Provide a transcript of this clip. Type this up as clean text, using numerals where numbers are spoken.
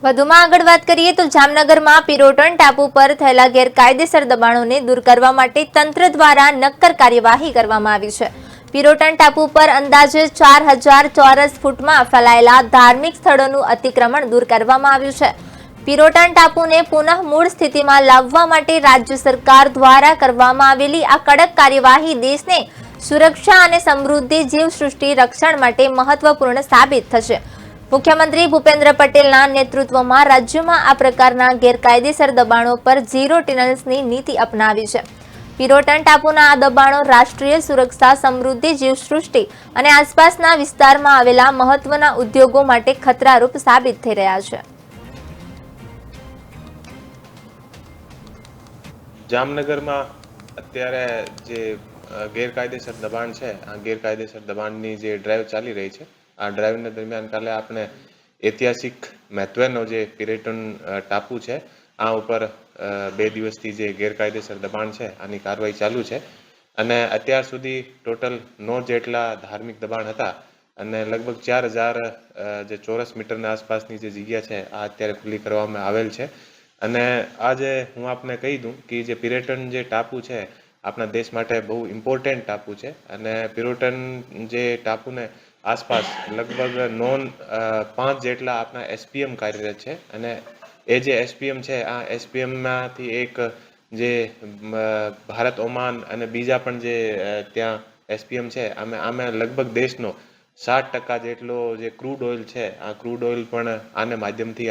વધુમાં આગળ વાત કરીએ તો જામનગરમાં પિરોટન ટાપુ પર થયેલા ગેરકાયદેસર દબાણોને દૂર કરવા માટે તંત્ર દ્વારા નક્કર કાર્યવાહી કરવામાં આવી છે। પિરોટન ટાપુ પર અંદાજે 4000 ચોરસ ફૂટમાં ફેલાયેલા ધાર્મિક સ્થળોનું અતિક્રમણ દૂર કરવામાં આવ્યું છે। પિરોટન ટાપુને પુનઃ મૂળ સ્થિતિમાં લાવવા માટે રાજ્ય સરકાર દ્વારા કરવામાં આવેલી આ કડક કાર્યવાહી દેશને સુરક્ષા અને સમૃદ્ધિ જીવસૃષ્ટિ રક્ષણ માટે મહત્વપૂર્ણ સાબિત થશે। મુખ્યમંત્રી ભૂપેન્દ્ર પટેલના નેતૃત્વમાં રાજ્યમાં આ પ્રકારના ગેરકાયદેસર દબાણો પર ઝીરો ટોલરન્સની નીતિ અપનાવી છે। પિરોટન ટાપુના આ દબાણો રાષ્ટ્રીય સુરક્ષા, સમૃદ્ધિ, જીવસૃષ્ટિ અને આસપાસના વિસ્તારમાં આવેલા મહત્વના ઉદ્યોગો માટે ખતરારૂપ સાબિત થઈ રહ્યા છે। જામનગરમાં અત્યારે જે ગેરકાયદેસર દબાણ છે, આ ગેરકાયદેસર દબાણની જે ડ્રાઈવ ચાલી રહી છે, આ ડ્રાઈવના દરમિયાન કાલે આપણે ઐતિહાસિક મહત્વનો જે પિરોટન ટાપુ છે, આ ઉપર 2 દિવસથી જે ગેરકાયદેસર દબાણ છે આની કાર્યવાહી ચાલુ છે અને અત્યાર સુધી ટોટલ 9 જેટલા ધાર્મિક દબાણ હતા અને લગભગ 4000 જે ચોરસ મીટરના આસપાસની જે જગ્યા છે આ અત્યારે ખુલ્લી કરવામાં આવેલ છે। અને આજે હું આપને કહી દઉં કે જે પિરોટન જે ટાપુ છે આપણા દેશ માટે બહુ ઇમ્પોર્ટન્ટ ટાપુ છે અને પિરોટન જે ટાપુને આસપાસ લગભગ 5 જેટલા આપણા એસપીએમ કાર્યરત છે અને એ જે એસપીએમ છે આ એસપીએમમાંથી એક જે ભારત, ઓમાન અને બીજા પણ જે ત્યાં એસપીએમ છે આમે લગભગ દેશનો 60% જેટલો જે ક્રૂડ ઓઇલ છે આ ક્રૂડ ઓઇલ પણ આને માધ્યમથી